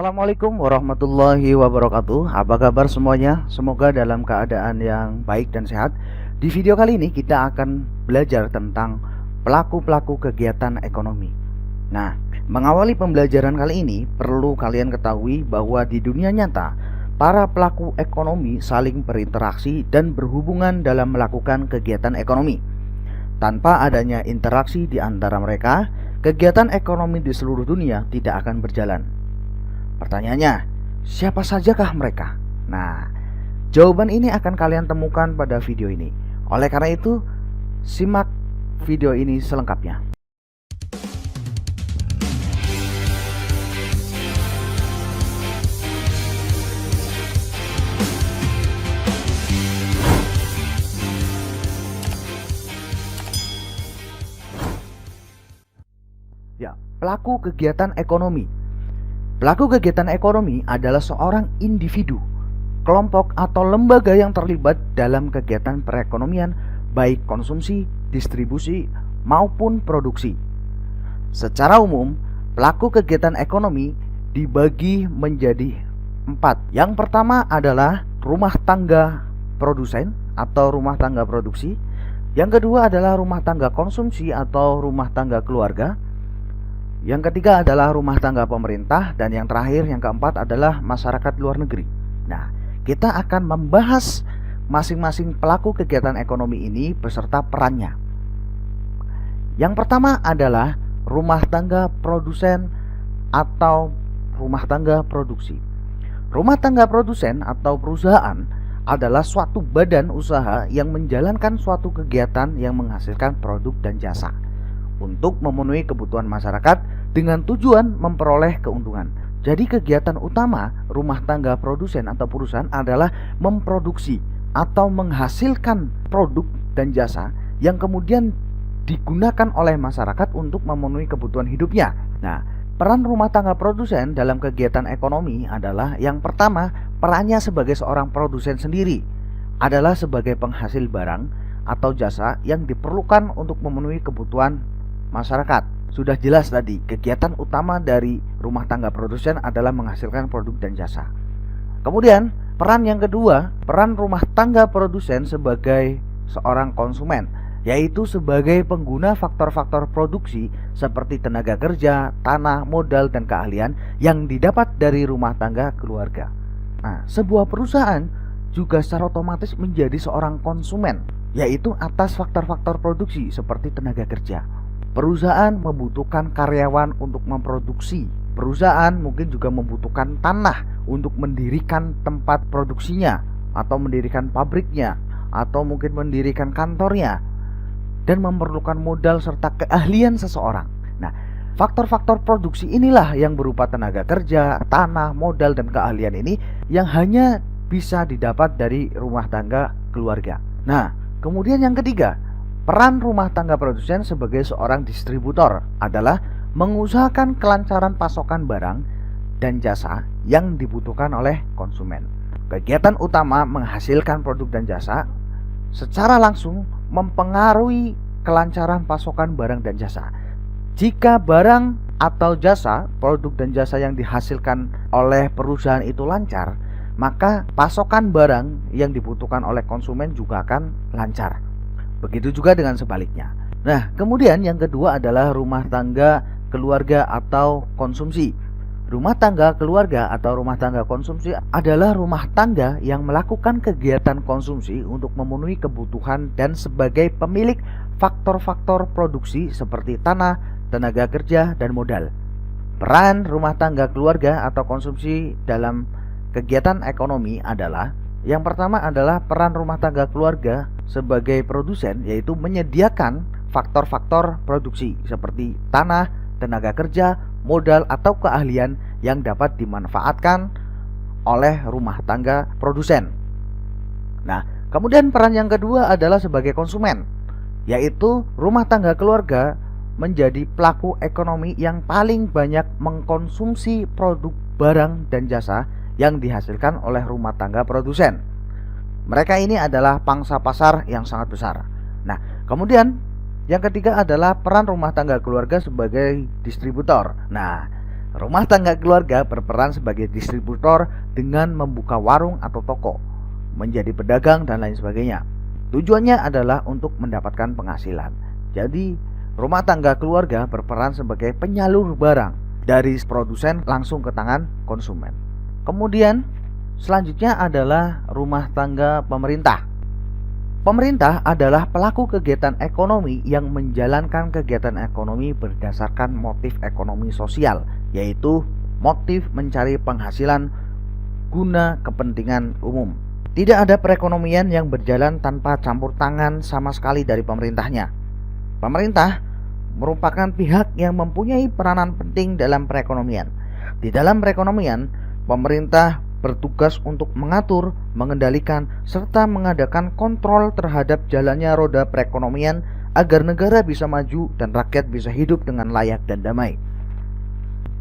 Assalamualaikum warahmatullahi wabarakatuh. Apa kabar semuanya? Semoga dalam keadaan yang baik dan sehat. Di video kali ini kita akan belajar tentang pelaku-pelaku kegiatan ekonomi. Nah, mengawali pembelajaran kali ini perlu kalian ketahui bahwa di dunia nyata para pelaku ekonomi saling berinteraksi dan berhubungan dalam melakukan kegiatan ekonomi. Tanpa adanya interaksi di antara mereka, kegiatan ekonomi di seluruh dunia tidak akan berjalan. Pertanyaannya, siapa sajakah mereka? Nah, jawaban ini akan kalian temukan pada video ini. Oleh karena itu, simak video ini selengkapnya. Ya, pelaku kegiatan ekonomi. Pelaku kegiatan ekonomi adalah seorang individu, kelompok atau lembaga yang terlibat dalam kegiatan perekonomian, baik konsumsi, distribusi, maupun produksi. Secara umum, pelaku kegiatan ekonomi dibagi menjadi 4. Yang pertama adalah rumah tangga produsen atau rumah tangga produksi. Yang kedua adalah rumah tangga konsumsi atau rumah tangga keluarga. Yang ketiga adalah rumah tangga pemerintah, dan yang terakhir, yang keempat adalah masyarakat luar negeri. Nah, kita akan membahas masing-masing pelaku kegiatan ekonomi ini beserta perannya. Yang pertama adalah rumah tangga produsen atau rumah tangga produksi. Rumah tangga produsen atau perusahaan adalah suatu badan usaha yang menjalankan suatu kegiatan yang menghasilkan produk dan jasa untuk memenuhi kebutuhan masyarakat dengan tujuan memperoleh keuntungan. Jadi kegiatan utama rumah tangga produsen atau perusahaan adalah memproduksi atau menghasilkan produk dan jasa yang kemudian digunakan oleh masyarakat untuk memenuhi kebutuhan hidupnya. Nah, peran rumah tangga produsen dalam kegiatan ekonomi adalah yang pertama, perannya sebagai seorang produsen sendiri adalah sebagai penghasil barang atau jasa yang diperlukan untuk memenuhi kebutuhan masyarakat. Sudah jelas tadi, kegiatan utama dari rumah tangga produsen adalah menghasilkan produk dan jasa. Kemudian, peran yang kedua, peran rumah tangga produsen sebagai seorang konsumen, yaitu sebagai pengguna faktor-faktor produksi seperti tenaga kerja, tanah, modal, dan keahlian yang didapat dari rumah tangga keluarga. Nah, sebuah perusahaan juga secara otomatis menjadi seorang konsumen, yaitu atas faktor-faktor produksi seperti tenaga kerja. Perusahaan membutuhkan karyawan untuk memproduksi. Perusahaan mungkin juga membutuhkan tanah untuk mendirikan tempat produksinya, atau mendirikan pabriknya, atau mungkin mendirikan kantornya, dan memerlukan modal serta keahlian seseorang. Nah, faktor-faktor produksi inilah yang berupa tenaga kerja, tanah, modal, dan keahlian ini yang hanya bisa didapat dari rumah tangga keluarga. Nah, kemudian yang ketiga, peran rumah tangga produsen sebagai seorang distributor adalah mengusahakan kelancaran pasokan barang dan jasa yang dibutuhkan oleh konsumen. Kegiatan utama menghasilkan produk dan jasa secara langsung mempengaruhi kelancaran pasokan barang dan jasa. Jika barang atau jasa, produk dan jasa yang dihasilkan oleh perusahaan itu lancar, maka pasokan barang yang dibutuhkan oleh konsumen juga akan lancar. Begitu juga dengan sebaliknya. Nah, kemudian yang kedua adalah rumah tangga keluarga atau konsumsi. Rumah tangga keluarga atau rumah tangga konsumsi adalah rumah tangga yang melakukan kegiatan konsumsi untuk memenuhi kebutuhan dan sebagai pemilik faktor-faktor produksi seperti tanah, tenaga kerja, dan modal. Peran rumah tangga keluarga atau konsumsi dalam kegiatan ekonomi adalah yang pertama adalah peran rumah tangga keluarga sebagai produsen, yaitu menyediakan faktor-faktor produksi seperti tanah, tenaga kerja, modal, atau keahlian yang dapat dimanfaatkan oleh rumah tangga produsen. Nah, kemudian peran yang kedua adalah sebagai konsumen, yaitu rumah tangga keluarga menjadi pelaku ekonomi yang paling banyak mengkonsumsi produk barang dan jasa yang dihasilkan oleh rumah tangga produsen. Mereka ini adalah pangsa pasar yang sangat besar. Nah, kemudian yang ketiga adalah peran rumah tangga keluarga sebagai distributor. Nah, Rumah tangga keluarga berperan sebagai distributor dengan membuka warung atau toko, menjadi pedagang dan lain sebagainya. Tujuannya adalah untuk mendapatkan penghasilan. Jadi, rumah tangga keluarga berperan sebagai penyalur barang dari produsen langsung ke tangan konsumen. Kemudian, selanjutnya adalah rumah tangga pemerintah. Pemerintah adalah pelaku kegiatan ekonomi yang menjalankan kegiatan ekonomi berdasarkan motif ekonomi sosial, yaitu motif mencari penghasilan guna kepentingan umum. Tidak ada perekonomian yang berjalan tanpa campur tangan sama sekali dari pemerintahnya. Pemerintah merupakan pihak yang mempunyai peranan penting dalam perekonomian. Di dalam perekonomian, pemerintah bertugas untuk mengatur, mengendalikan, serta mengadakan kontrol terhadap jalannya roda perekonomian agar negara bisa maju dan rakyat bisa hidup dengan layak dan damai.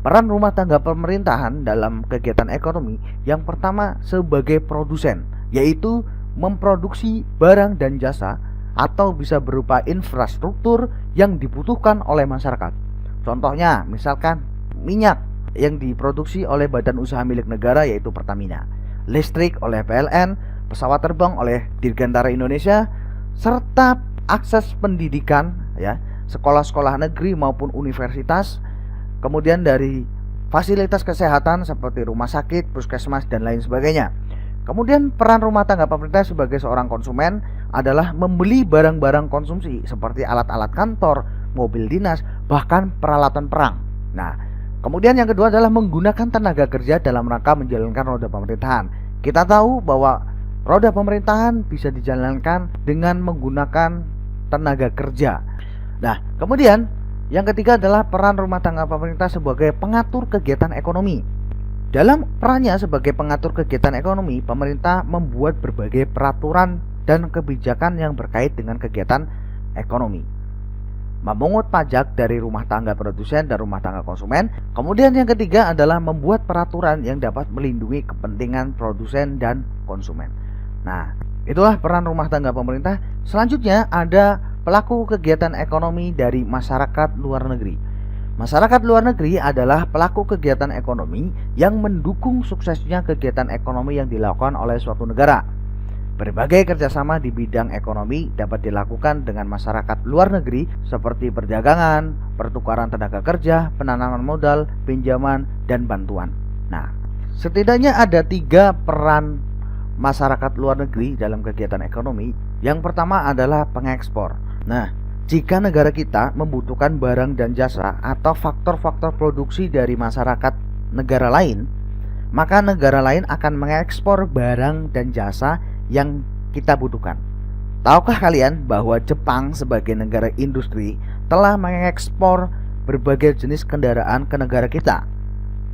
Peran rumah tangga pemerintahan dalam kegiatan ekonomi yang pertama sebagai produsen, yaitu memproduksi barang dan jasa atau bisa berupa infrastruktur yang dibutuhkan oleh masyarakat. Contohnya, misalkan minyak yang diproduksi oleh badan usaha milik negara yaitu Pertamina, listrik oleh PLN, pesawat terbang oleh Dirgantara Indonesia, serta akses pendidikan ya, sekolah-sekolah negeri maupun universitas, kemudian dari fasilitas kesehatan seperti rumah sakit, puskesmas dan lain sebagainya. Kemudian peran rumah tangga pemerintah sebagai seorang konsumen adalah membeli barang-barang konsumsi seperti alat-alat kantor, mobil dinas, bahkan peralatan perang. Nah, kemudian yang kedua adalah menggunakan tenaga kerja dalam rangka menjalankan roda pemerintahan. Kita tahu bahwa roda pemerintahan bisa dijalankan dengan menggunakan tenaga kerja. Nah, kemudian yang ketiga adalah peran rumah tangga pemerintah sebagai pengatur kegiatan ekonomi. Dalam perannya sebagai pengatur kegiatan ekonomi, pemerintah membuat berbagai peraturan dan kebijakan yang berkait dengan kegiatan ekonomi. Memungut pajak dari rumah tangga produsen dan rumah tangga konsumen. Kemudian yang ketiga adalah membuat peraturan yang dapat melindungi kepentingan produsen dan konsumen. Nah, itulah peran rumah tangga pemerintah. Selanjutnya ada pelaku kegiatan ekonomi dari masyarakat luar negeri. Masyarakat luar negeri adalah pelaku kegiatan ekonomi yang mendukung suksesnya kegiatan ekonomi yang dilakukan oleh suatu negara. Berbagai kerjasama di bidang ekonomi dapat dilakukan dengan masyarakat luar negeri seperti perdagangan, pertukaran tenaga kerja, penanaman modal, pinjaman, dan bantuan. Nah, setidaknya ada 3 peran masyarakat luar negeri dalam kegiatan ekonomi. Yang pertama adalah pengekspor. Nah, jika negara kita membutuhkan barang dan jasa atau faktor-faktor produksi dari masyarakat negara lain, maka negara lain akan mengekspor barang dan jasa yang kita butuhkan. Tahukah kalian bahwa Jepang sebagai negara industri telah mengekspor berbagai jenis kendaraan ke negara kita?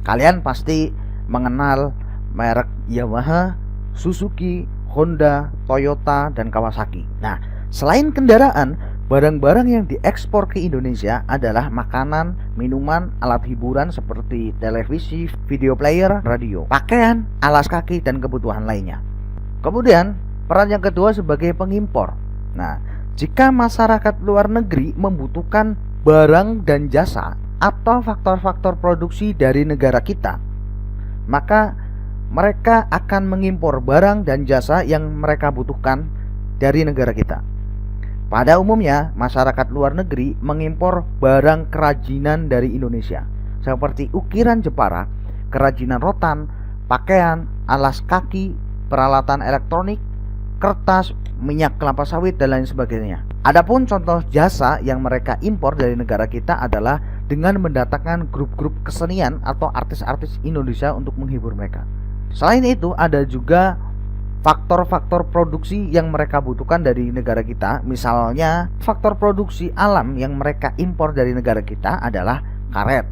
Kalian pasti mengenal merek Yamaha, Suzuki, Honda, Toyota, dan Kawasaki. Nah, selain kendaraan, barang-barang yang diekspor ke Indonesia adalah makanan, minuman, alat hiburan seperti televisi, video player, radio, pakaian, alas kaki, dan kebutuhan lainnya. Kemudian, peran yang kedua sebagai pengimpor. Nah, jika masyarakat luar negeri membutuhkan barang dan jasa atau faktor-faktor produksi dari negara kita, maka mereka akan mengimpor barang dan jasa yang mereka butuhkan dari negara kita. Pada umumnya, masyarakat luar negeri mengimpor barang kerajinan dari Indonesia, seperti ukiran Jepara, kerajinan rotan, pakaian, alas kaki, peralatan elektronik, kertas, minyak kelapa sawit, dan lain sebagainya. Adapun contoh jasa yang mereka impor dari negara kita adalah dengan mendatangkan grup-grup kesenian atau artis-artis Indonesia untuk menghibur mereka. Selain itu, ada juga faktor-faktor produksi yang mereka butuhkan dari negara kita. Misalnya, faktor produksi alam yang mereka impor dari negara kita adalah karet,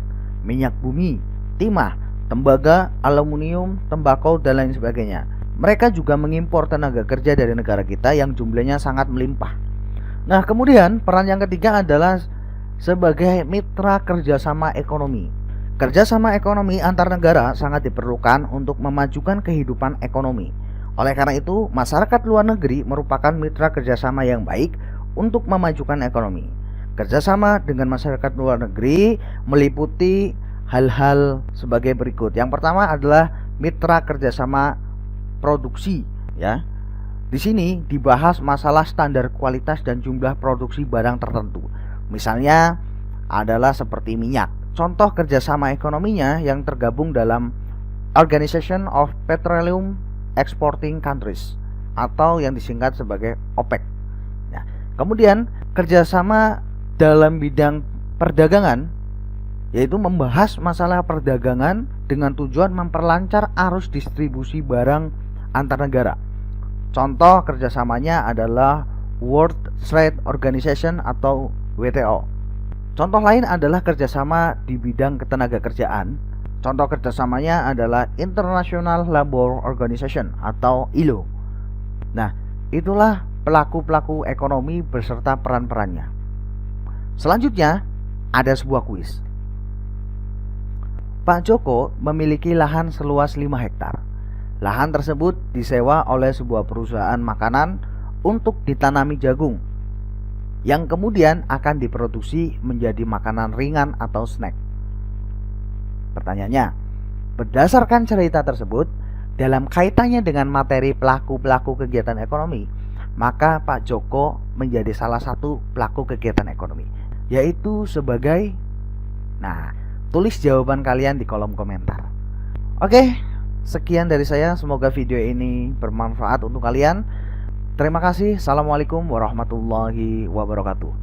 minyak bumi, timah, tembaga, aluminium, tembakau, dan lain sebagainya. Mereka juga mengimpor tenaga kerja dari negara kita yang jumlahnya sangat melimpah. Nah, kemudian peran yang ketiga adalah sebagai mitra kerjasama ekonomi. Kerjasama ekonomi antar negara sangat diperlukan untuk memajukan kehidupan ekonomi. Oleh karena itu, masyarakat luar negeri merupakan mitra kerjasama yang baik untuk memajukan ekonomi. Kerjasama dengan masyarakat luar negeri meliputi hal-hal sebagai berikut. Yang pertama adalah mitra kerjasama produksi, ya. Di sini dibahas masalah standar kualitas dan jumlah produksi barang tertentu. Misalnya adalah seperti minyak. Contoh kerjasama ekonominya yang tergabung dalam Organization of Petroleum Exporting Countries atau yang disingkat sebagai OPEC. Nah, kemudian kerjasama dalam bidang perdagangan, yaitu membahas masalah perdagangan dengan tujuan memperlancar arus distribusi barang antar negara. Contoh kerjasamanya adalah World Trade Organization atau WTO. Contoh lain adalah kerjasama di bidang ketenagakerjaan. Contoh kerjasamanya adalah International Labour Organization atau ILO. Nah, itulah pelaku-pelaku ekonomi beserta peran-perannya. Selanjutnya, ada sebuah kuis. Pak Joko memiliki lahan seluas 5 hektar. Lahan tersebut disewa oleh sebuah perusahaan makanan untuk ditanami jagung, yang kemudian akan diproduksi menjadi makanan ringan atau snack. Pertanyaannya, berdasarkan cerita tersebut, dalam kaitannya dengan materi pelaku-pelaku kegiatan ekonomi, maka Pak Joko menjadi salah satu pelaku kegiatan ekonomi, yaitu sebagai... Nah, tulis jawaban kalian di kolom komentar. Oke, sekian dari saya. Semoga video ini bermanfaat untuk kalian. Terima kasih. Assalamualaikum warahmatullahi wabarakatuh.